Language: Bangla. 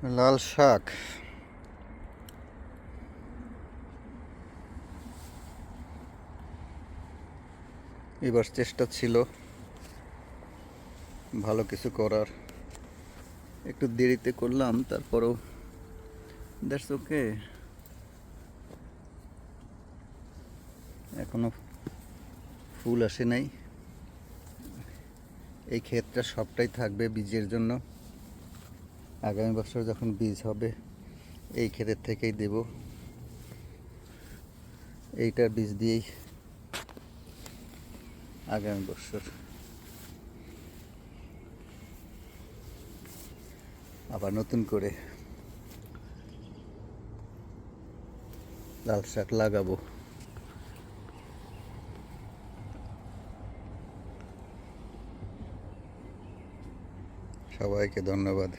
লাল শাক এবার চেষ্টা ছিল ভালো কিছু করার, একটু দেরিতে করলাম, তারপরেও দ্যাটস ওকে। এখনো ফুল আসে নাই। এই ক্ষেতটা সবটাই থাকবে বীজের জন্য। আগামী বছর যখন বীজ হবে এই ক্ষেতের থেকেই দেব। এইটার বীজ দিয়েই আগামী বছর আবার নতুন করে লাল শাক লাগাবো। সবাইকে ধন্যবাদ।